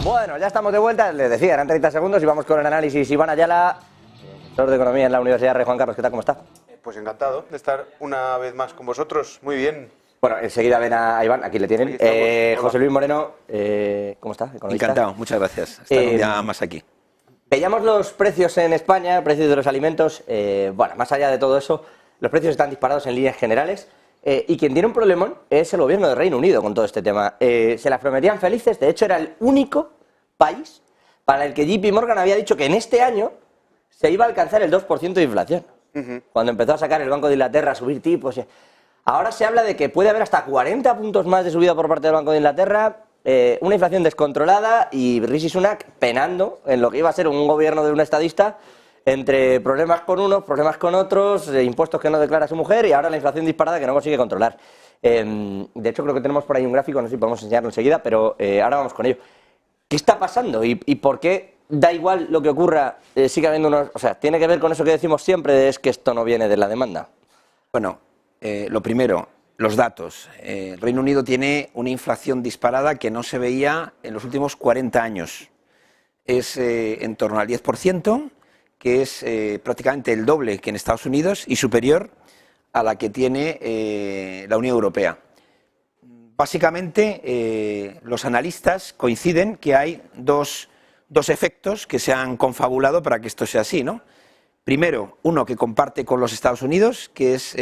Bueno, ya estamos de vuelta, les decía, eran 30 segundos y vamos con el análisis. Iván Ayala, profesor de Economía en la Universidad Rey Juan Carlos, ¿qué tal? ¿Cómo está? Pues encantado de estar una vez más con vosotros, muy bien. Bueno, enseguida ven a Iván, aquí le tienen. José Luis Moreno, ¿cómo está? ¿Economista? Encantado, muchas gracias. Estar un día más aquí. Veíamos los precios en España, precios de los alimentos. Bueno, más allá de todo eso, los precios están disparados en líneas generales. Y quien tiene un problemón es el gobierno de Reino Unido con todo este tema. Se las prometían felices, de hecho era el único país para el que JP Morgan había dicho que en este año se iba a alcanzar el 2% de inflación. Cuando empezó a sacar el Banco de Inglaterra, a subir tipos. Ahora se habla de que puede haber hasta 40 puntos más de subida por parte del Banco de Inglaterra, una inflación descontrolada y Rishi Sunak penando en lo que iba a ser un gobierno de un estadista entre problemas con unos, problemas con otros, impuestos que no declara su mujer y ahora la inflación disparada que no consigue controlar. De hecho, creo que tenemos por ahí un gráfico, no sé si podemos enseñarlo enseguida, pero ahora vamos con ello. ¿Qué está pasando y por qué da igual lo que ocurra? Sigue habiendo unos... O sea, tiene que ver con eso que decimos siempre, de es que esto no viene de la demanda. Bueno, lo primero, los datos. El Reino Unido tiene una inflación disparada que no se veía en los últimos 40 años. Es en torno al 10%, que es prácticamente el doble que en Estados Unidos y superior a la que tiene la Unión Europea. Básicamente, los analistas coinciden que hay dos efectos que se han confabulado para que esto sea así, ¿no? Primero, uno que comparte con los Estados Unidos, que es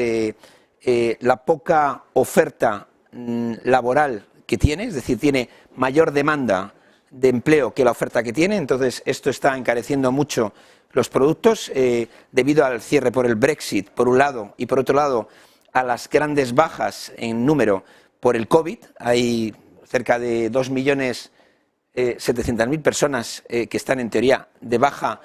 la poca oferta laboral que tiene, es decir, tiene mayor demanda de empleo que la oferta que tiene, entonces esto está encareciendo mucho los productos debido al cierre por el Brexit, por un lado, y por otro lado, a las grandes bajas en número por el COVID. Hay cerca de 2.700.000 personas que están en teoría de baja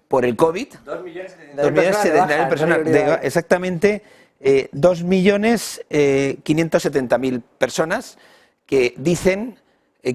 por el COVID. 2.700.000 personas, exactamente 2.570.000 personas que dicen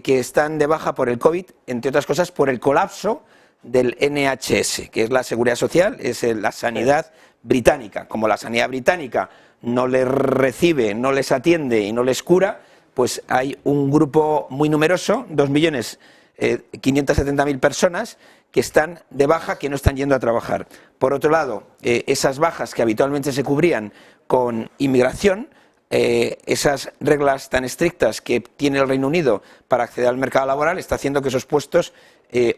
que están de baja por el COVID, entre otras cosas por el colapso del NHS, que es la seguridad social, es la sanidad británica. Como la sanidad británica no les recibe, no les atiende y no les cura, pues hay un grupo muy numeroso, 2.570.000 personas que están de baja, que no están yendo a trabajar. Por otro lado, esas bajas que habitualmente se cubrían con inmigración, esas reglas tan estrictas que tiene el Reino Unido para acceder al mercado laboral, está haciendo que esos puestos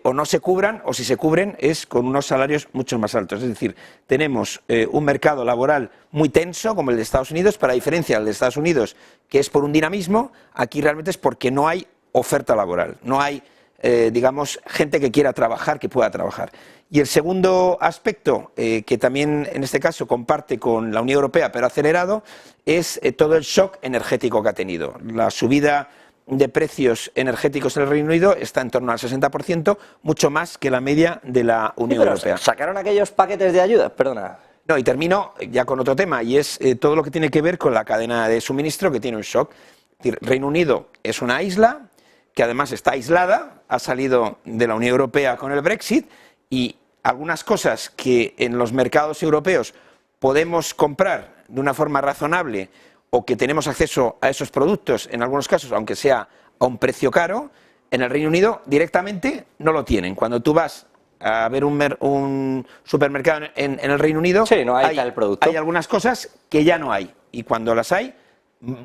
o no se cubran, o si se cubren es con unos salarios mucho más altos. Es decir, tenemos un mercado laboral muy tenso como el de Estados Unidos, pero a diferencia del de Estados Unidos, que es por un dinamismo, aquí realmente es porque no hay oferta laboral, no hay, digamos, gente que quiera trabajar, que pueda trabajar. Y el segundo aspecto, que también en este caso comparte con la Unión Europea, pero acelerado, es todo el shock energético que ha tenido. La subida de precios energéticos en el Reino Unido está en torno al 60%, mucho más que la media de la Unión Europea. ¿Sacaron aquellos paquetes de ayuda? Perdona. No, y termino ya con otro tema, y es todo lo que tiene que ver con la cadena de suministro, que tiene un shock. Es decir, Reino Unido es una isla que además está aislada, ha salido de la Unión Europea con el Brexit, y algunas cosas que en los mercados europeos podemos comprar de una forma razonable o que tenemos acceso a esos productos, en algunos casos, aunque sea a un precio caro, en el Reino Unido directamente no lo tienen. Cuando tú vas a ver un supermercado en el Reino Unido, sí, no hay tal producto. Hay algunas cosas que ya no hay, y cuando las hay,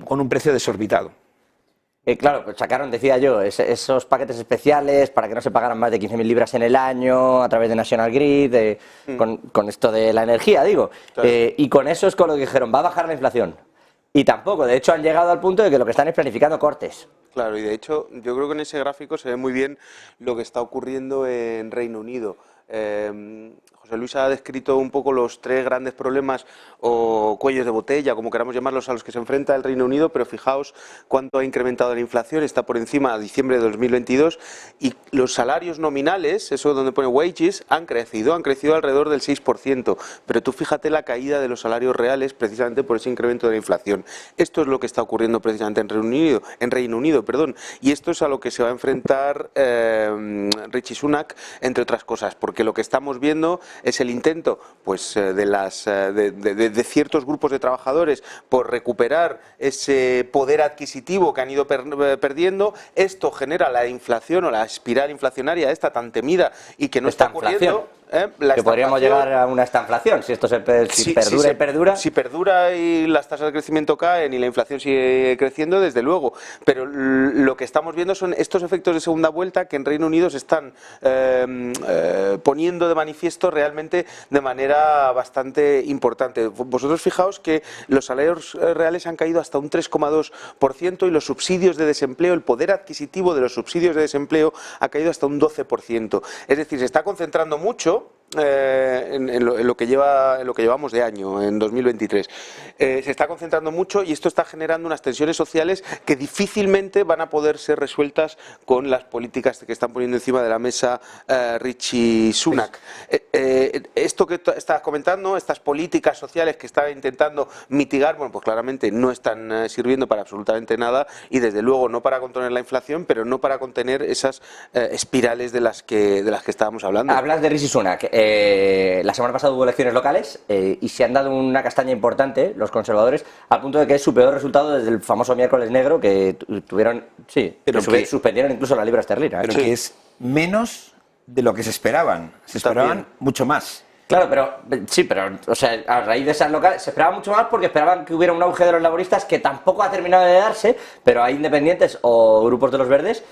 con un precio desorbitado. Claro, pues sacaron, decía yo, esos paquetes especiales para que no se pagaran más de 15.000 libras en el año a través de National Grid, con esto de la energía, digo. Claro. Y con eso es con lo que dijeron, va a bajar la inflación. Y tampoco, de hecho han llegado al punto de que lo que están es planificando cortes. Claro, y de hecho yo creo que en ese gráfico se ve muy bien lo que está ocurriendo en Reino Unido. José Luis ha descrito un poco los tres grandes problemas o cuellos de botella, como queramos llamarlos, a los que se enfrenta el Reino Unido, pero fijaos cuánto ha incrementado la inflación, está por encima de diciembre de 2022, y los salarios nominales, eso donde pone wages, han crecido alrededor del 6%, pero tú fíjate la caída de los salarios reales precisamente por ese incremento de la inflación. Esto es lo que está ocurriendo precisamente en Reino Unido, y esto es a lo que se va a enfrentar Rishi Sunak, entre otras cosas, porque lo que estamos viendo es el intento pues, de ciertos grupos de trabajadores por recuperar ese poder adquisitivo que han ido perdiendo. Esto genera la inflación o la espiral inflacionaria esta tan temida y que no está ocurriendo. Que podríamos llegar a una estanflación si esto perdura y perdura. Si perdura y las tasas de crecimiento caen y la inflación sigue creciendo, desde luego. Pero lo que estamos viendo son estos efectos de segunda vuelta que en Reino Unido se están poniendo de manifiesto realmente de manera bastante importante. Vosotros fijaos que los salarios reales han caído hasta un 3,2% y los subsidios de desempleo, el poder adquisitivo de los subsidios de desempleo ha caído hasta un 12%. Es decir, se está concentrando mucho en lo que llevamos de año, en 2023. Se está concentrando mucho y esto está generando unas tensiones sociales que difícilmente van a poder ser resueltas con las políticas que están poniendo encima de la mesa Rishi Sunak. Esto que estás comentando, estas políticas sociales que están intentando mitigar, bueno, pues claramente no están sirviendo para absolutamente nada y desde luego no para contener la inflación, pero no para contener esas espirales de las que estábamos hablando. Hablas de Rishi Sunak. La semana pasada hubo elecciones locales y se han dado una castaña importante los conservadores al punto de que es su peor resultado desde el famoso miércoles negro que tuvieron, suspendieron incluso la libra esterlina. Pero que es menos de lo que se esperaban. Se esperaban mucho más. Claro, pero o sea, a raíz de esas locales se esperaba mucho más porque esperaban que hubiera un auge de los laboristas que tampoco ha terminado de darse, pero hay independientes o grupos de los verdes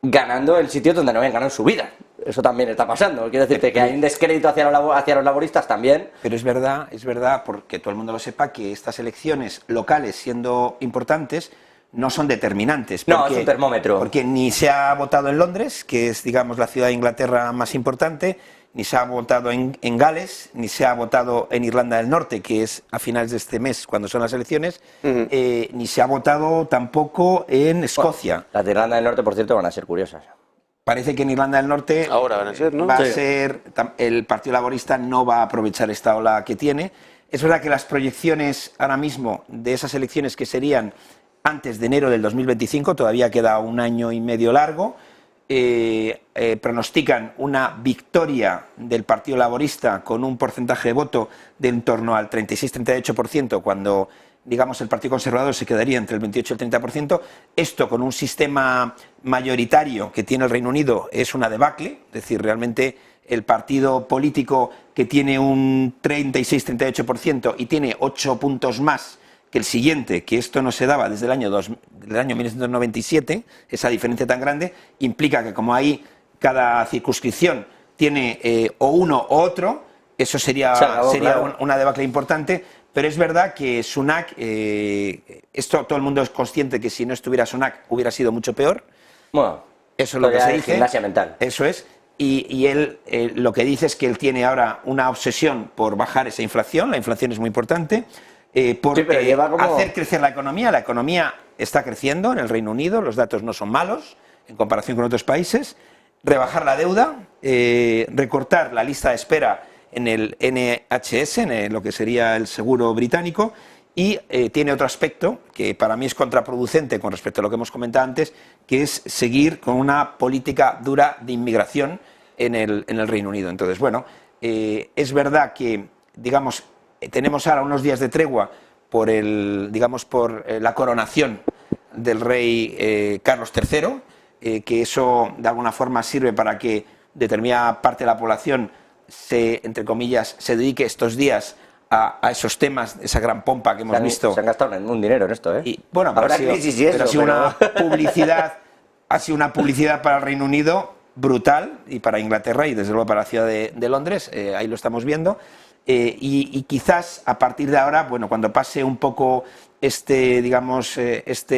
ganando en sitios donde no habían ganado en su vida. Eso también está pasando. Quiero decirte que hay un descrédito hacia los laboristas también. Pero es verdad, porque todo el mundo lo sepa, que estas elecciones locales, siendo importantes, no son determinantes. Porque, no, es un termómetro. Porque ni se ha votado en Londres, que es, digamos, la ciudad de Inglaterra más importante, ni se ha votado en Gales, ni se ha votado en Irlanda del Norte, que es a finales de este mes, cuando son las elecciones, ni se ha votado tampoco en Escocia. Bueno, las de Irlanda del Norte, por cierto, van a ser curiosas. Parece que en Irlanda del Norte ahora van a ser, ¿no? El Partido Laborista no va a aprovechar esta ola que tiene. Es verdad que las proyecciones ahora mismo de esas elecciones que serían antes de enero del 2025, todavía queda un año y medio largo, pronostican una victoria del Partido Laborista con un porcentaje de voto de en torno al 36-38%, cuando, digamos, el Partido Conservador se quedaría entre el 28 y el 30%. Esto, con un sistema mayoritario que tiene el Reino Unido, es una debacle. Es decir, realmente el partido político que tiene un 36-38% y tiene 8 puntos más que el siguiente, que esto no se daba desde el año 1997, esa diferencia tan grande, implica que como ahí cada circunscripción tiene o uno o otro, eso sería claro, una debacle importante. Pero es verdad que Sunak, esto todo el mundo es consciente que si no estuviera Sunak hubiera sido mucho peor. Bueno, eso es lo que se dice. Gimnasia mental. Eso es. Y él lo que dice es que él tiene ahora una obsesión por bajar esa inflación. La inflación es muy importante. Por hacer crecer la economía. La economía está creciendo en el Reino Unido, los datos no son malos en comparación con otros países. Rebajar la deuda, recortar la lista de espera en el NHS, en lo que sería el seguro británico, y tiene otro aspecto que para mí es contraproducente con respecto a lo que hemos comentado antes, que es seguir con una política dura de inmigración en el Reino Unido. Entonces, bueno, es verdad que, digamos, tenemos ahora unos días de tregua por la coronación del rey Carlos III, que eso de alguna forma sirve para que determinada parte de la población entre comillas, se dedique estos días a esos temas, esa gran pompa que hemos visto. Se han gastado un dinero en esto, ¿eh? Y, bueno, pero ha sido una publicidad para el Reino Unido brutal, y para Inglaterra y desde luego para la ciudad de Londres, ahí lo estamos viendo. Y quizás a partir de ahora, bueno, cuando pase un poco este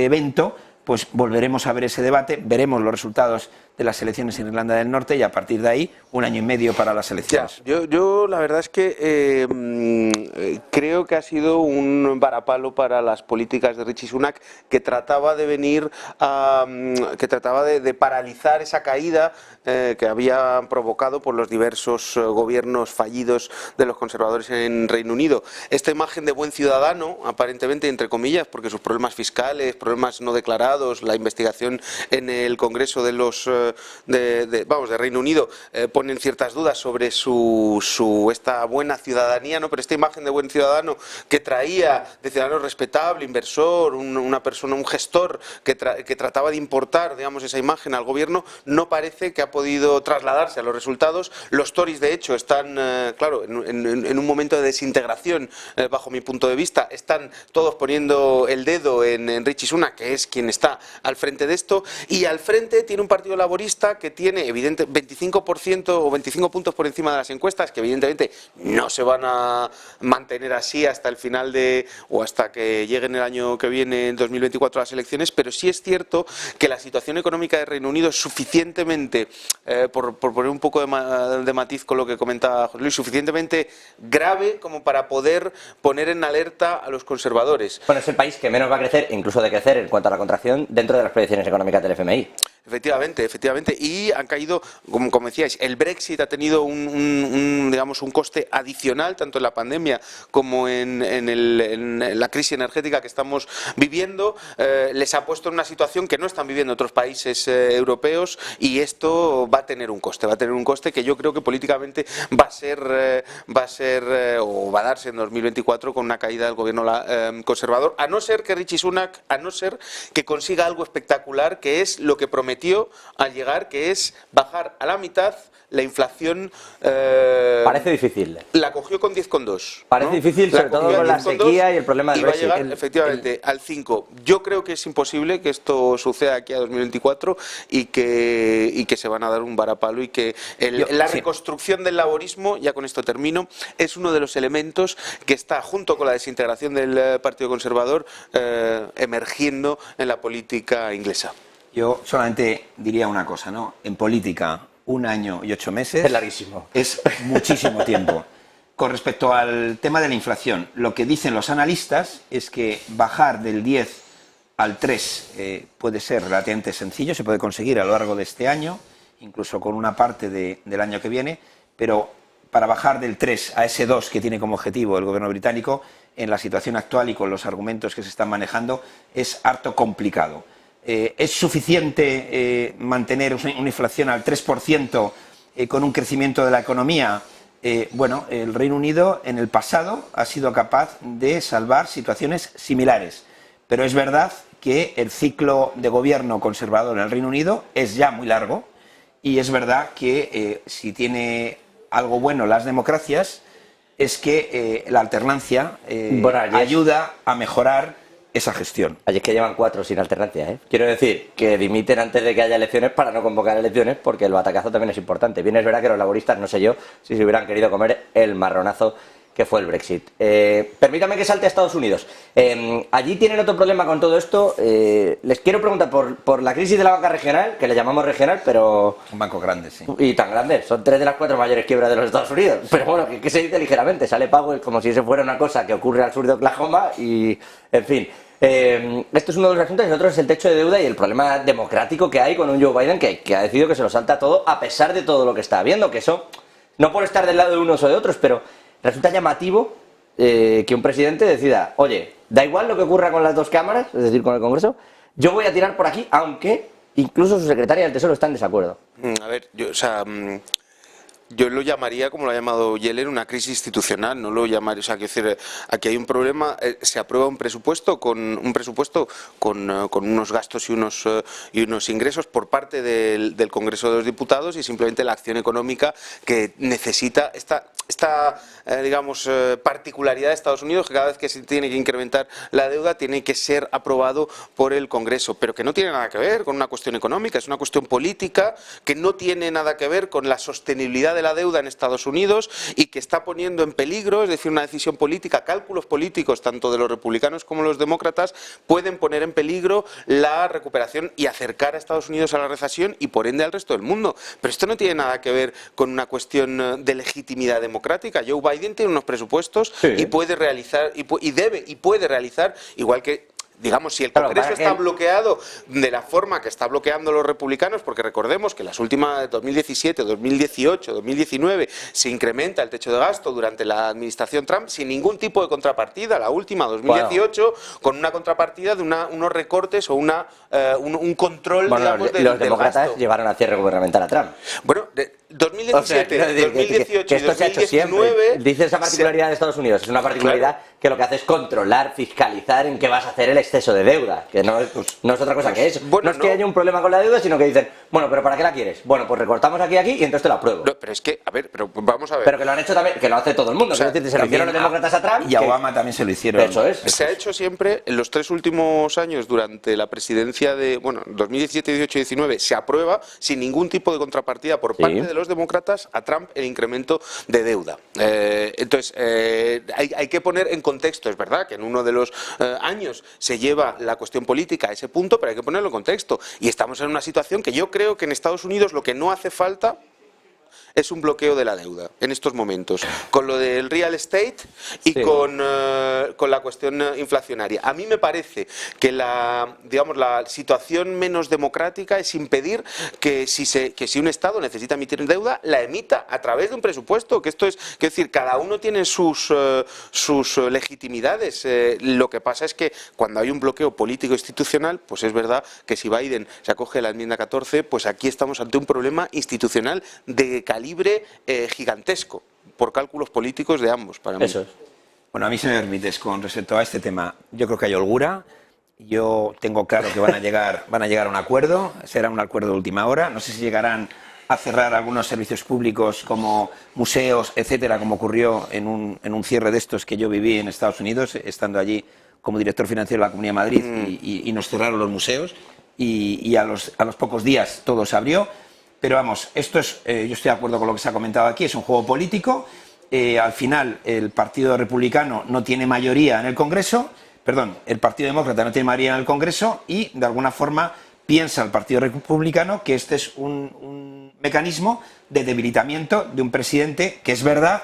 evento, pues volveremos a ver ese debate, veremos los resultados de las elecciones en Irlanda del Norte y a partir de ahí un año y medio para las elecciones. Yo la verdad es que creo que ha sido un varapalo para las políticas de Rishi Sunak, que trataba de de paralizar esa caída que había provocado por los diversos gobiernos fallidos de los conservadores en Reino Unido. Esta imagen de buen ciudadano, aparentemente entre comillas, porque sus problemas fiscales, problemas no declarados, Diputados, la investigación en el Congreso de Reino Unido ponen ciertas dudas sobre esta buena ciudadanía, ¿no? Pero esta imagen de buen ciudadano que traía, de ciudadano respetable, inversor, una persona, un gestor que trataba de importar, digamos, esa imagen al gobierno, no parece que ha podido trasladarse a los resultados. Los Tories, de hecho, están, claro, en un momento de desintegración, bajo mi punto de vista, están todos poniendo el dedo en Rishi Sunak, que es quien está al frente de esto, y al frente tiene un partido laborista que tiene, evidente, 25% o 25 puntos por encima de las encuestas, que evidentemente no se van a mantener así hasta el final o hasta que lleguen el año que viene, en 2024, las elecciones, pero sí es cierto que la situación económica de Reino Unido es suficientemente, por poner un poco de matiz con lo que comentaba José Luis, suficientemente grave como para poder poner en alerta a los conservadores. Bueno, es el país que menos va a crecer, incluso de crecer en cuanto a la contracción, dentro de las proyecciones económicas del FMI. Efectivamente, y han caído, como decíais, el Brexit ha tenido digamos, un coste adicional, tanto en la pandemia como en la crisis energética que estamos viviendo, les ha puesto en una situación que no están viviendo otros países europeos, y esto va a tener un coste que yo creo que políticamente va a darse en 2024 con una caída del gobierno conservador, a no ser que Rishi Sunak, consiga algo espectacular, que es lo que prometió al llegar, que es bajar a la mitad la inflación. Parece difícil. La cogió con 10,2. Parece difícil, sobre todo con la sequía y el problema del Brexit. Y va a llegar, efectivamente, al 5. Yo creo que es imposible que esto suceda aquí a 2024 y que se van a dar un varapalo, y que la reconstrucción del laborismo, ya con esto termino, es uno de los elementos que está, junto con la desintegración del Partido Conservador, emergiendo en la política inglesa. Yo solamente diría una cosa, ¿no? En política, 1 año y 8 meses... Es larguísimo. Es muchísimo tiempo. Con respecto al tema de la inflación, lo que dicen los analistas es que bajar del 10 al 3 puede ser relativamente sencillo, se puede conseguir a lo largo de este año, incluso con una parte del año que viene, pero para bajar del 3 a ese 2 que tiene como objetivo el gobierno británico, en la situación actual y con los argumentos que se están manejando, es harto complicado. ¿Es suficiente mantener una inflación al 3% con un crecimiento de la economía? Bueno, el Reino Unido en el pasado ha sido capaz de salvar situaciones similares, pero es verdad que el ciclo de gobierno conservador en el Reino Unido es ya muy largo, y es verdad que si tiene algo bueno las democracias es que la alternancia ayuda a mejorar esa gestión. Allí es que llevan 4 sin alternancia, ¿eh? Quiero decir, que dimiten antes de que haya elecciones para no convocar elecciones, porque el batacazo también es importante. Bien, es verdad que los laboristas, no sé yo, si se hubieran querido comer el marronazo que fue el Brexit. Permítame que salte a Estados Unidos. Allí tienen otro problema con todo esto. Les quiero preguntar por la crisis de la banca regional, que le llamamos regional, pero... Un banco grande, sí. Y tan grande. Son 3 de las 4 mayores quiebras de los Estados Unidos. Pero bueno, que se dice ligeramente. Sale Powell como si eso fuera una cosa que ocurre al sur de Oklahoma y... En fin. Esto es uno de los asuntos, y el otro es el techo de deuda y el problema democrático que hay con un Joe Biden que ha decidido que se lo salta todo, a pesar de todo lo que está habiendo, que eso, no por estar del lado de unos o de otros, pero resulta llamativo que un presidente decida, oye, da igual lo que ocurra con las dos cámaras, es decir, con el Congreso, yo voy a tirar por aquí, aunque incluso su secretaria del Tesoro está en desacuerdo. A ver, yo lo llamaría, como lo ha llamado Yellen, una crisis institucional. No lo llamaría, o sea, quiero decir, aquí hay un problema. Se aprueba un presupuesto con unos gastos y unos ingresos por parte del Congreso de los Diputados, y simplemente la acción económica que necesita esta digamos, particularidad de Estados Unidos, que cada vez que se tiene que incrementar la deuda tiene que ser aprobado por el Congreso, pero que no tiene nada que ver con una cuestión económica, es una cuestión política que no tiene nada que ver con la sostenibilidad de la deuda en Estados Unidos, y que está poniendo en peligro, es decir, una decisión política, cálculos políticos tanto de los republicanos como los demócratas pueden poner en peligro la recuperación y acercar a Estados Unidos a la recesión y por ende al resto del mundo. Pero esto no tiene nada que ver con una cuestión de legitimidad democrática. Joe Biden tiene unos presupuestos y puede realizar, y puede realizar, igual que digamos, si el Claro, Congreso para que está bloqueado de la forma que está bloqueando los republicanos, porque recordemos que las últimas 2017, 2018, 2019 se incrementa el techo de gasto durante la administración Trump sin ningún tipo de contrapartida, la última 2018 con una contrapartida de unos recortes o un control, Bueno, digamos, del los demócratas gasto. llevaron a cierre gubernamental a Trump. Bueno, 2017, quiero decir 2018 que esto y se ha hecho siempre. 2019... Dice esa particularidad de Estados Unidos, es una particularidad que lo que hace es controlar, fiscalizar en qué vas a hacer el exceso de deuda, que no es, no es otra cosa que eso. Bueno, no es que haya un problema con la deuda, sino que dicen, bueno, pero ¿para qué la quieres? Bueno, pues recortamos aquí y entonces te la apruebo. No, pero es que, a ver, pero vamos a ver. Pero que lo han hecho también, que lo hace todo el mundo. O sea, Es decir, se lo hicieron los demócratas a Trump. Y a Obama también se lo hicieron. Eso es. Se ha hecho siempre, en los 3 últimos años, durante la presidencia de, bueno, 2017, 18 y 19, se aprueba sin ningún tipo de contrapartida por parte de los demócratas a Trump el incremento de deuda. Entonces, hay que poner en contexto, es verdad que en uno de los años se lleva la cuestión política a ese punto, pero hay que ponerlo en contexto. Y estamos en una situación que yo creo que en Estados Unidos lo que no hace falta es un bloqueo de la deuda en estos momentos, con lo del real estate y con la cuestión inflacionaria. A mí me parece que la situación menos democrática es impedir que si un Estado necesita emitir deuda, la emita a través de un presupuesto, que esto es decir, cada uno tiene sus legitimidades. Lo que pasa es que cuando hay un bloqueo político institucional, pues es verdad que si Biden se acoge a la enmienda 14, pues aquí estamos ante un problema institucional de calibre gigantesco, por cálculos políticos de ambos, para mí. Eso es. Bueno, a mí, si me permites, con respecto a este tema, yo creo que hay holgura. Yo tengo claro que van a llegar a un acuerdo, será un acuerdo de última hora. No sé si llegarán a cerrar algunos servicios públicos como museos, etcétera, como ocurrió en un cierre de estos que yo viví en Estados Unidos, estando allí como director financiero de la Comunidad de Madrid, y nos cerraron los museos y a los pocos días todo se abrió. Pero vamos, esto es, yo estoy de acuerdo con lo que se ha comentado aquí, es un juego político. Al final el Partido Republicano no tiene mayoría en el Congreso, el Partido Demócrata no tiene mayoría en el Congreso y de alguna forma piensa el Partido Republicano que este es un mecanismo de debilitamiento de un presidente que es verdad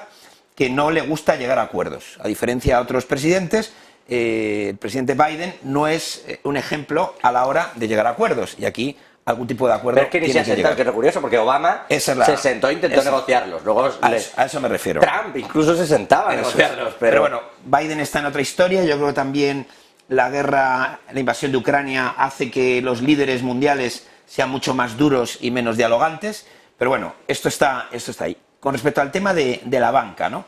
que no le gusta llegar a acuerdos. A diferencia de otros presidentes, el presidente Biden no es un ejemplo a la hora de llegar a acuerdos y aquí algún tipo de acuerdo. Pero es que ni se ha sentado, que es curioso, porque Obama se sentó e intentó negociarlos. Luego a eso me refiero. Trump incluso se sentaba a negociarlos. Pero bueno, Biden está en otra historia. Yo creo que también la invasión de Ucrania hace que los líderes mundiales sean mucho más duros y menos dialogantes. Pero bueno, esto está ahí. Con respecto al tema de la banca, ¿no?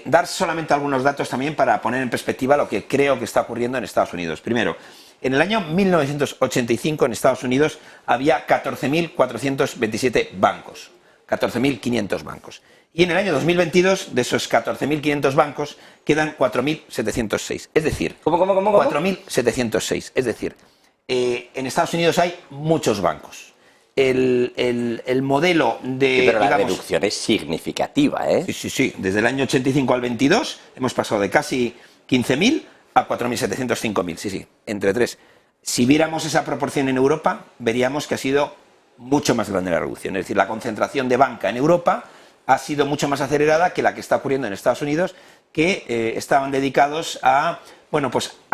Dar solamente algunos datos también para poner en perspectiva lo que creo que está ocurriendo en Estados Unidos. Primero, en el año 1985 en Estados Unidos había 14.427 bancos, 14.500 bancos. Y en el año 2022, de esos 14.500 bancos, quedan 4.706. Es decir, ¿Cómo? 4.706. Es decir, en Estados Unidos hay muchos bancos. El modelo de... Sí, pero la reducción es significativa, ¿eh? Sí. Desde el año 85 al 22 hemos pasado de casi 15.000 a 4.705.000, sí, entre 3. Si viéramos esa proporción en Europa, veríamos que ha sido mucho más grande la reducción. Es decir, la concentración de banca en Europa ha sido mucho más acelerada que la que está ocurriendo en Estados Unidos, que estaban dedicados a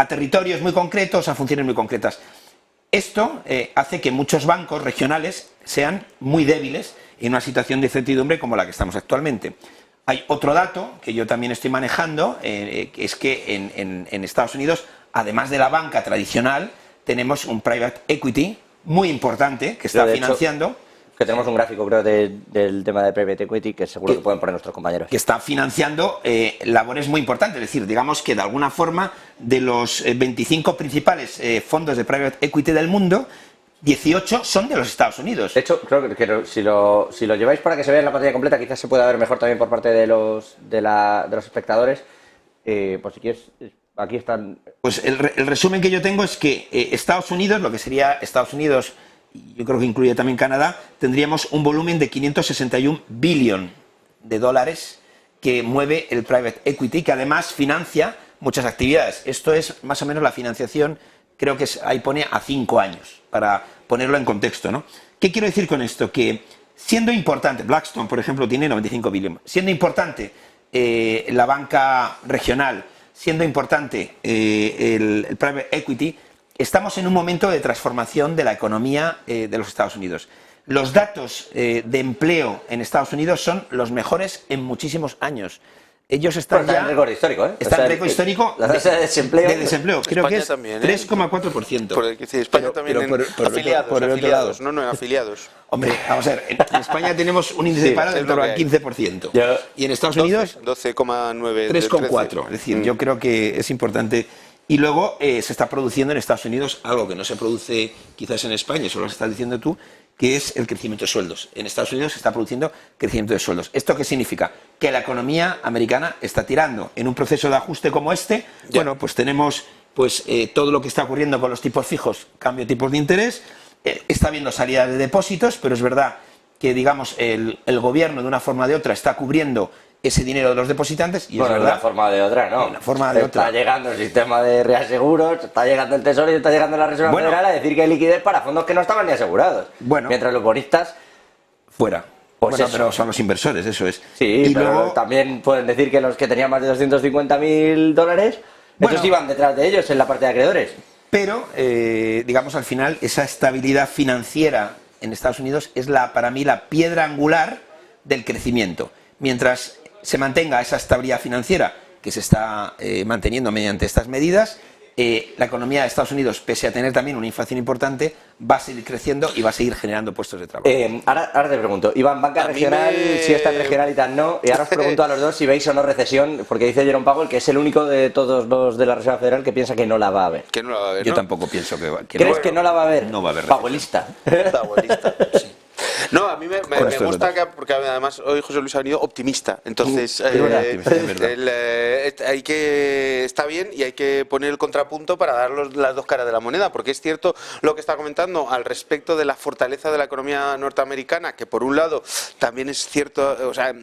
territorios muy concretos, a funciones muy concretas. Esto hace que muchos bancos regionales sean muy débiles en una situación de incertidumbre como la que estamos actualmente. Hay otro dato que yo también estoy manejando, que es que en Estados Unidos, además de la banca tradicional, tenemos un private equity muy importante que está financiando... Que tenemos un gráfico, creo, del tema de private equity que seguro que pueden poner nuestros compañeros. Que está financiando labores muy importantes. Es decir, digamos que de alguna forma, de los 25 principales fondos de private equity del mundo, 18 son de los Estados Unidos. De hecho, creo que si lo lleváis para que se vea en la pantalla completa, quizás se pueda ver mejor también por parte de los espectadores. Por si quieres, aquí están... Pues el resumen que yo tengo es que Estados Unidos, lo que sería Estados Unidos, y yo creo que incluye también Canadá, tendríamos un volumen de 561 billones de dólares que mueve el private equity, que además financia muchas actividades. Esto es más o menos la financiación, creo que ahí pone a 5 años, para ponerlo en contexto, ¿no? ¿Qué quiero decir con esto? Que siendo importante, Blackstone, por ejemplo, tiene 95 billones, siendo importante la banca regional, siendo importante el private equity, estamos en un momento de transformación de la economía de los Estados Unidos. Los datos de empleo en Estados Unidos son los mejores en muchísimos años. Ellos están en récord histórico, ¿eh? Están en récord histórico la tasa de desempleo. Creo que es también, 3,4%. España también afiliados, no, afiliados. Hombre, vamos a ver, en España tenemos un índice de paro de torno al 15%. Y en Estados Unidos 12,9. 3,4. Es decir, yo creo que es importante. Y luego se está produciendo en Estados Unidos algo que no se produce quizás en España, eso lo estás diciendo tú, que es el crecimiento de sueldos. En Estados Unidos se está produciendo crecimiento de sueldos. ¿Esto qué significa? Que la economía americana está tirando. En un proceso de ajuste como este, bueno, pues tenemos todo lo que está ocurriendo con los tipos fijos, cambio de tipos de interés, está habiendo salida de depósitos, pero es verdad que, digamos, el gobierno de una forma o de otra está cubriendo ese dinero de los depositantes y bueno, es de verdad, una forma o de otra, ¿no? De una forma o de otra. Está llegando el sistema de reaseguros, está llegando el Tesoro y está llegando la Reserva Federal a decir que hay liquidez para fondos que no estaban ni asegurados. Bueno. Mientras los bonistas... Fuera. Pues bueno, eso. pero son los inversores, eso es. Sí, y pero luego también pueden decir que los que tenían más de 250.000 dólares, bueno, esos iban detrás de ellos en la parte de acreedores. Pero, digamos, al final, esa estabilidad financiera en Estados Unidos es, para mí, la piedra angular del crecimiento. Mientras se mantenga esa estabilidad financiera que se está manteniendo mediante estas medidas, la economía de Estados Unidos, pese a tener también una inflación importante, va a seguir creciendo y va a seguir generando puestos de trabajo. Ahora te pregunto, Iván, banca regional, si es tan regional y tan no, y ahora os pregunto a los dos si veis o no recesión, porque dice Jerome Powell que es el único de todos los de la Reserva Federal que piensa que no la va a haber. Que no la va a haber, Yo ¿no? tampoco pienso que ¿Crees que no la va a haber? No va a haber. Powellista. Powellista, sí. No, a mí me gusta porque además hoy José Luis ha venido optimista, entonces hay que está bien y hay que poner el contrapunto para dar las dos caras de la moneda, porque es cierto lo que está comentando al respecto de la fortaleza de la economía norteamericana, que por un lado también es cierto, o sea,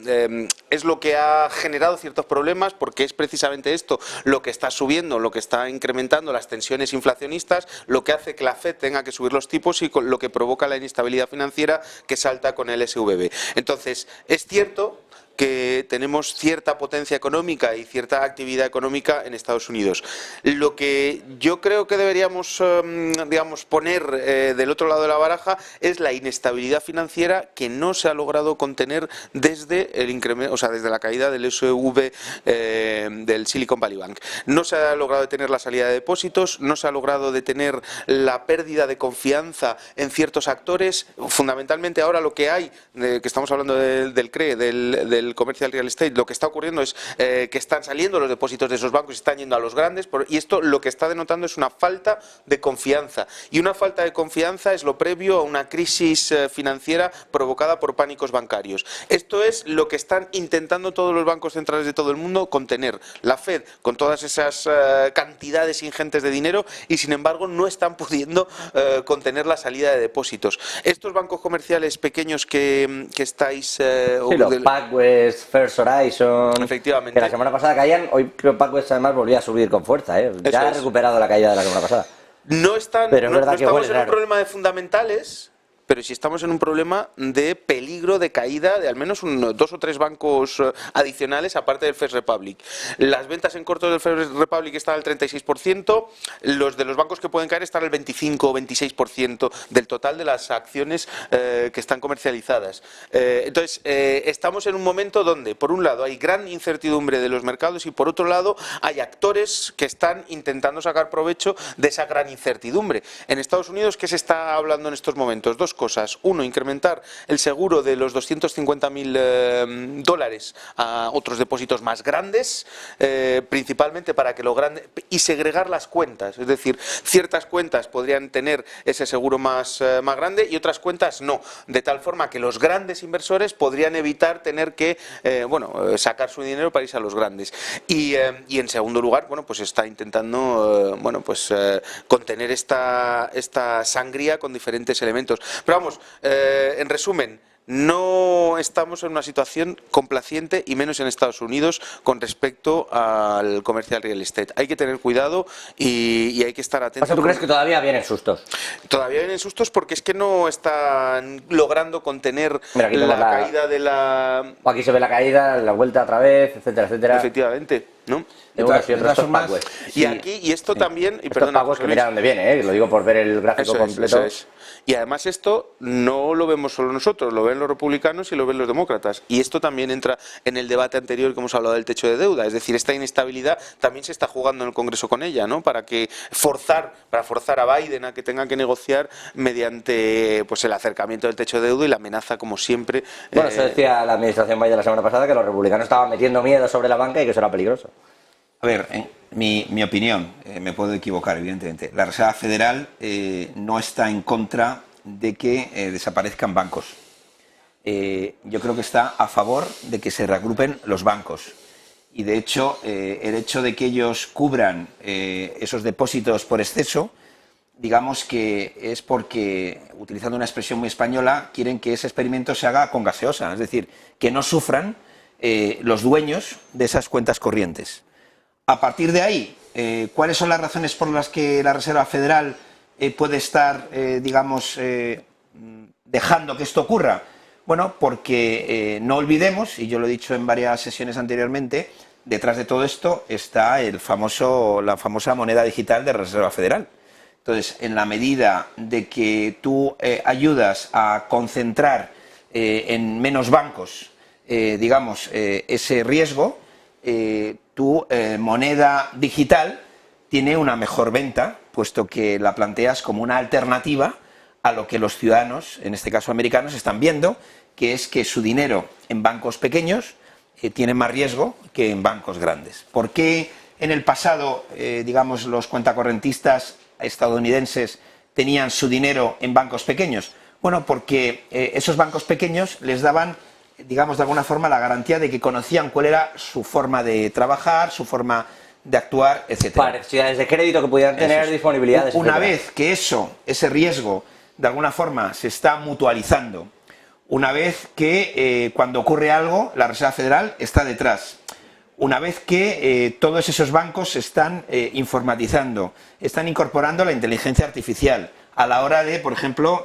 es lo que ha generado ciertos problemas, porque es precisamente esto lo que está subiendo, lo que está incrementando las tensiones inflacionistas, lo que hace que la Fed tenga que subir los tipos y lo que provoca la inestabilidad financiera que salta con el SVB. Entonces, es cierto que tenemos cierta potencia económica y cierta actividad económica en Estados Unidos. Lo que yo creo que deberíamos, digamos, poner del otro lado de la baraja es la inestabilidad financiera que no se ha logrado contener desde el incremento, o sea, desde la caída del SVB del Silicon Valley Bank. No se ha logrado detener la salida de depósitos, no se ha logrado detener la pérdida de confianza en ciertos actores. Fundamentalmente ahora lo que hay, que estamos hablando del CRE, del Commercial Real Estate, lo que está ocurriendo es que están saliendo los depósitos de esos bancos y están yendo a los grandes, y esto lo que está denotando es una falta de confianza, y una falta de confianza es lo previo a una crisis financiera provocada por pánicos bancarios. Esto es lo que están intentando todos los bancos centrales de todo el mundo contener. La Fed con todas esas cantidades ingentes de dinero, y sin embargo no están pudiendo contener la salida de depósitos. Estos bancos comerciales pequeños que estáis... Sí, los PacWest, First Horizon, efectivamente, que la semana pasada caían, hoy PacWest además volvía a subir con fuerza, ya ha recuperado la caída de la semana pasada. No estamos en un problema de fundamentales, pero sí estamos en un problema de peligro de caída de al menos 2 o 3 bancos adicionales, aparte del First Republic. Las ventas en corto del First Republic están al 36%, los de los bancos que pueden caer están al 25 o 26% del total de las acciones que están comercializadas. Entonces, estamos en un momento donde, por un lado, hay gran incertidumbre de los mercados y, por otro lado, hay actores que están intentando sacar provecho de esa gran incertidumbre. En Estados Unidos, ¿qué se está hablando en estos momentos? Dos cosas. Uno, incrementar el seguro de los $250.000 a otros depósitos más grandes, principalmente para que lo grande, y segregar las cuentas. Es decir, ciertas cuentas podrían tener ese seguro más grande y otras cuentas no. De tal forma que los grandes inversores podrían evitar tener que sacar su dinero para irse a los grandes. Y en segundo lugar, pues está intentando contener esta sangría con diferentes elementos. Pero vamos, en resumen, no estamos en una situación complaciente, y menos en Estados Unidos, con respecto al comercial real estate. Hay que tener cuidado y hay que estar atentos. O sea, ¿tú crees que todavía vienen sustos? Todavía vienen sustos porque es que no están logrando contener la caída de la... Aquí se ve la caída, la vuelta otra vez, etcétera, etcétera. Efectivamente. ¿no? De unos y otros formas, Packwest. Y aquí, y esto también, y Estos perdona, Packwest José que Luis, mira dónde viene, lo digo por ver el gráfico completo. Eso es. Y además esto no lo vemos solo nosotros, lo ven los republicanos y lo ven los demócratas. Y esto también entra en el debate anterior que hemos hablado del techo de deuda. Es decir, esta inestabilidad también se está jugando en el Congreso con ella, ¿no? Para forzar a Biden a que tenga que negociar mediante pues el acercamiento del techo de deuda y la amenaza, como siempre. Bueno, eso decía la administración Biden la semana pasada, que los republicanos estaban metiendo miedo sobre la banca y que eso era peligroso. A ver, mi opinión, me puedo equivocar, evidentemente. La Reserva Federal no está en contra de que desaparezcan bancos. Yo creo que está a favor de que se reagrupen los bancos. Y de hecho, el hecho de que ellos cubran esos depósitos por exceso, digamos que es porque, utilizando una expresión muy española, quieren que ese experimento se haga con gaseosa. Es decir, que no sufran los dueños de esas cuentas corrientes. A partir de ahí, ¿cuáles son las razones por las que la Reserva Federal puede estar, dejando que esto ocurra? Bueno, porque no olvidemos, y yo lo he dicho en varias sesiones anteriormente, detrás de todo esto está la famosa moneda digital de la Reserva Federal. Entonces, en la medida de que tú ayudas a concentrar en menos bancos, ese riesgo, tu moneda digital tiene una mejor venta, puesto que la planteas como una alternativa a lo que los ciudadanos, en este caso americanos, están viendo, que es que su dinero en bancos pequeños tiene más riesgo que en bancos grandes. ¿Por qué en el pasado, los cuentacorrentistas estadounidenses tenían su dinero en bancos pequeños? Bueno, porque esos bancos pequeños les daban, de alguna forma, la garantía de que conocían cuál era su forma de trabajar, su forma de actuar, etc. Para necesidades de crédito que pudieran tener, disponibilidades, Una etcétera. vez que ese riesgo, de alguna forma, se está mutualizando, una vez que cuando ocurre algo, la Reserva Federal está detrás, una vez que todos esos bancos se están informatizando, están incorporando la inteligencia artificial a la hora de, por ejemplo,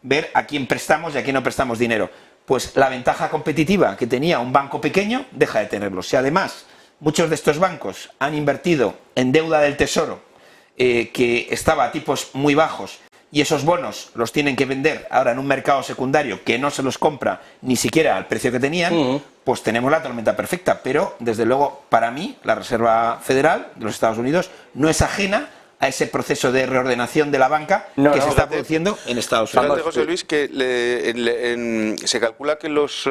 ver a quién prestamos y a quién no prestamos dinero, pues la ventaja competitiva que tenía un banco pequeño deja de tenerlo. Si además muchos de estos bancos han invertido en deuda del Tesoro, que estaba a tipos muy bajos, y esos bonos los tienen que vender ahora en un mercado secundario que no se los compra ni siquiera al precio que tenían, pues tenemos la tormenta perfecta. Pero, desde luego, para mí, la Reserva Federal de los Estados Unidos no es ajena a ese proceso de reordenación de la banca que se está produciendo en Estados Unidos. Fíjate, José Luis, que se calcula que los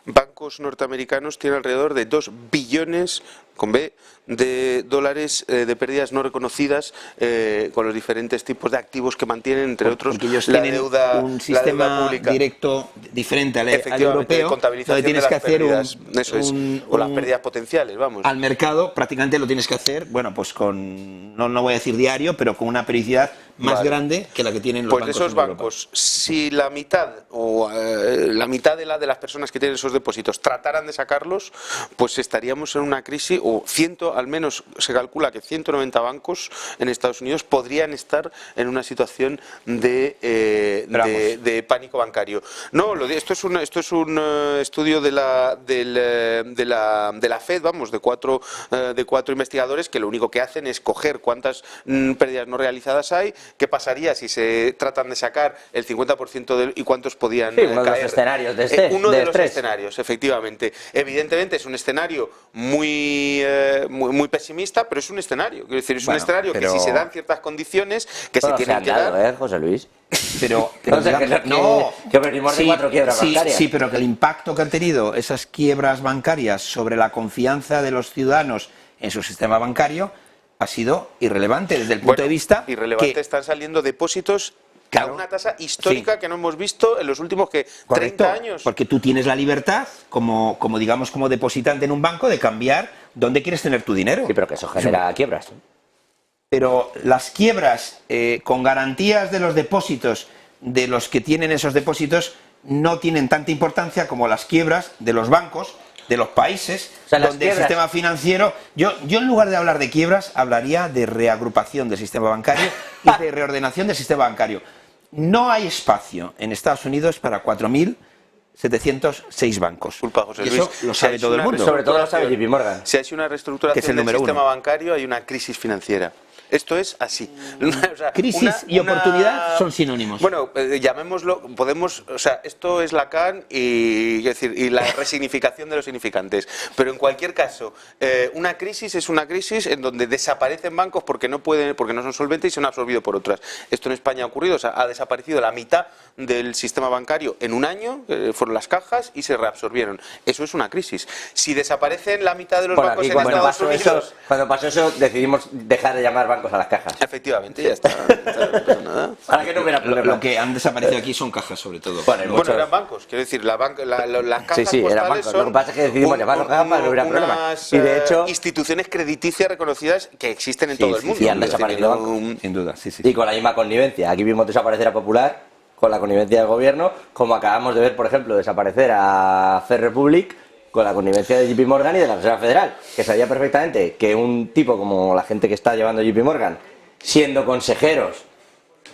bancos norteamericanos tienen alrededor de 2 billones con B de dólares de pérdidas no reconocidas con los diferentes tipos de activos que mantienen, entre otros ellos la tienen deuda, un sistema directo diferente al europeo, contabilización donde tienes de que las hacer pérdidas, o las pérdidas potenciales, vamos. Al mercado prácticamente lo tienes que hacer, bueno, pues con, no voy a decir diario, pero con una periodicidad más grande que la que tienen los bancos. Pues de esos bancos, si la mitad o la mitad de las personas que tienen esos depósitos trataran de sacarlos, pues estaríamos en una crisis, o al menos se calcula que 190 bancos en Estados Unidos podrían estar en una situación de pánico bancario. No, esto es un estudio de la FED, vamos, de cuatro investigadores que lo único que hacen es coger cuántas pérdidas no realizadas hay, qué pasaría si se tratan de sacar el 50% y cuántos podían uno de los caer. escenarios de Uno de los estrés. escenarios, efectivamente. Evidentemente es un escenario muy pesimista, pero es un escenario. Quiero decir, es un escenario que si se dan ciertas condiciones que se tienen que dar. José Luis. Pero que venimos de 4 quiebras bancarias. Sí, pero que el impacto que han tenido esas quiebras bancarias sobre la confianza de los ciudadanos en su sistema bancario ha sido irrelevante desde el punto de vista irrelevante. Están saliendo depósitos a una tasa histórica que no hemos visto en los últimos 30 años. Porque tú tienes la libertad, como depositante en un banco, de cambiar dónde quieres tener tu dinero. Sí, pero que eso genera quiebras. Pero las quiebras con garantías de los depósitos de los que tienen esos depósitos no tienen tanta importancia como las quiebras de los bancos, de los países, donde el sistema financiero... Yo en lugar de hablar de quiebras, hablaría de reagrupación del sistema bancario y de reordenación del sistema bancario. No hay espacio en Estados Unidos para 4.000 706 bancos. Disculpa, José Y Luis, eso lo si sabe hay todo el una mundo. Sobre todo lo sabe JP Morgan. Si hay una Que es reestructuración el del número sistema uno. bancario, hay una crisis financiera. Esto es así. O sea, Crisis y oportunidad son sinónimos. Bueno, llamémoslo, o sea, esto es Lacan y la resignificación de los significantes. Pero en cualquier caso, una crisis es una crisis en donde desaparecen bancos porque no son solventes y son absorbidos por otras. Esto en España ha ocurrido, o sea, ha desaparecido la mitad del sistema bancario en un año, fueron las cajas y se reabsorbieron. Eso es una crisis. Si desaparecen la mitad de los bancos Aquí en cuando Estados pasó Unidos... cuando pasó eso, decidimos dejar de llamar bancos a las cajas. Efectivamente, ya está. No pasa nada. Para que no hubiera problema. Lo que han desaparecido aquí son cajas, sobre todo. Bueno, Bueno, eran bancos, quiero decir, las cajas Sí, eran postales bancos. son Lo que pasa es que decidimos llamarlos cajas para que no hubiera problema. unas, Y de hecho, instituciones crediticias reconocidas que existen en Sí, todo el sí, mundo. sí, han Es decir, desaparecido no- bancos. Sin duda, sí, sí. y con la misma connivencia. Aquí vimos desaparecer a Popular con la connivencia del gobierno, como acabamos de ver, por ejemplo, desaparecer a Fair Republic con la connivencia de JP Morgan y de la Reserva Federal, que sabía perfectamente que un tipo como la gente que está llevando JP Morgan, siendo consejeros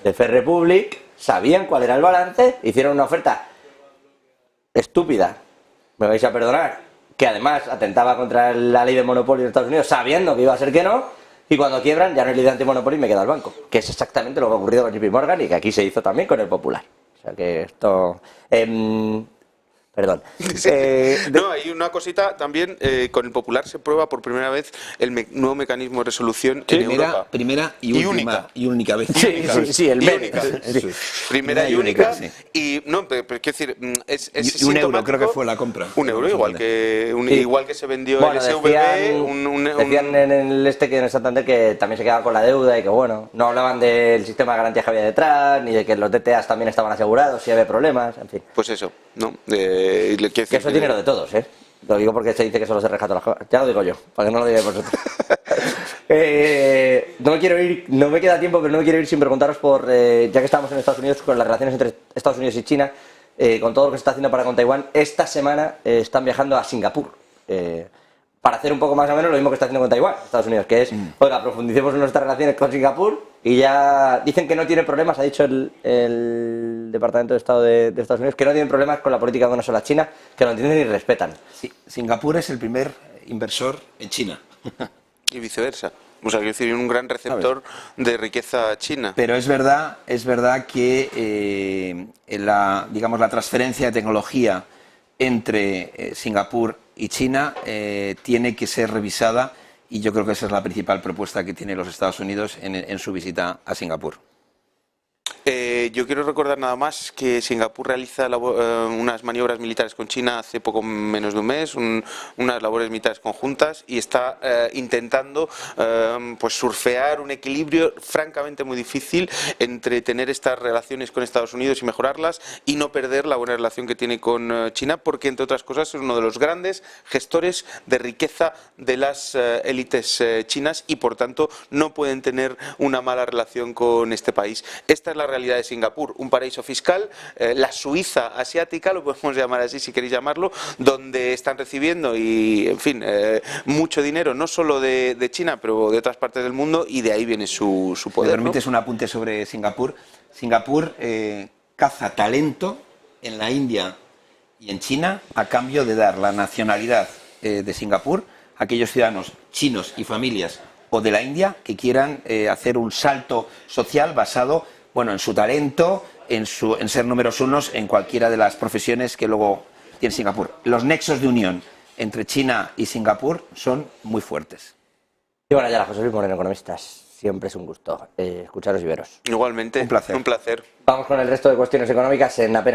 de Fair Republic, sabían cuál era el balance, hicieron una oferta estúpida, me vais a perdonar, que además atentaba contra la ley de monopolio de Estados Unidos, sabiendo que iba a ser que no, y cuando quiebran ya no hay ley de antimonopolio y me queda el banco, que es exactamente lo que ha ocurrido con JP Morgan y que aquí se hizo también con el Popular. O sea que esto... perdón. No, hay una cosita también, con el Popular se prueba por primera vez el nuevo mecanismo de resolución en Europa. Primera y única vez. Sí, el Y MED. única. Eso es. Primera y única. sí. Y no, pero quiero decir, es Y un euro sintomático. creo que fue la compra. Un euro, igual que se vendió Bueno, el SVB. decían en el que en el Santander que también se quedaban con la deuda y que bueno, no hablaban del sistema de garantías que había detrás, ni de que los DTAs también estaban asegurados si había problemas, en fin. Pues eso, ¿no? Que eso es dinero de todos, ¿eh? Lo digo porque se dice que solo se rescata las cosas. Ya lo digo yo, para que no lo digáis vosotros. No me queda tiempo, pero no me quiero ir sin preguntaros por, ya que estamos en Estados Unidos, con las relaciones entre Estados Unidos y China, con todo lo que se está haciendo para con Taiwán, esta semana están viajando a Singapur. Para hacer un poco más o menos lo mismo que está haciendo con Taiwán, Estados Unidos, que es, oiga, profundicemos en nuestras relaciones con Singapur y ya dicen que no tienen problemas, ha dicho el Departamento de Estado de Estados Unidos, que no tienen problemas con la política de una sola China, que lo entienden y respetan. Sí, Singapur es el primer inversor en China. Y viceversa. O sea, quiero decir, un gran receptor de riqueza china. Pero es verdad que digamos, la transferencia de tecnología entre Singapur y China tiene que ser revisada y yo creo que esa es la principal propuesta que tienen los Estados Unidos en su visita a Singapur. Yo quiero recordar nada más que Singapur realiza unas maniobras militares con China hace poco menos de un mes, unas labores militares conjuntas y está intentando pues surfear un equilibrio francamente muy difícil entre tener estas relaciones con Estados Unidos y mejorarlas y no perder la buena relación que tiene con China, porque entre otras cosas es uno de los grandes gestores de riqueza de las élites chinas y por tanto no pueden tener una mala relación con este país. Esta es la realidad de Singapur, un paraíso fiscal, la Suiza asiática, lo podemos llamar así si queréis llamarlo, donde están recibiendo y, en fin, mucho dinero, no solo de China, pero de otras partes del mundo, y de ahí viene su poder. ¿Me permites un apunte sobre Singapur? Singapur caza talento en la India y en China a cambio de dar la nacionalidad de Singapur a aquellos ciudadanos chinos y familias o de la India que quieran hacer un salto social basado, bueno, en su talento, en ser números unos en cualquiera de las profesiones que luego tiene Singapur. Los nexos de unión entre China y Singapur son muy fuertes. Y bueno, ya José Luis Moreno, economistas, siempre es un gusto escucharos y veros. Igualmente, Un placer. Un placer. Vamos con el resto de cuestiones económicas en apenas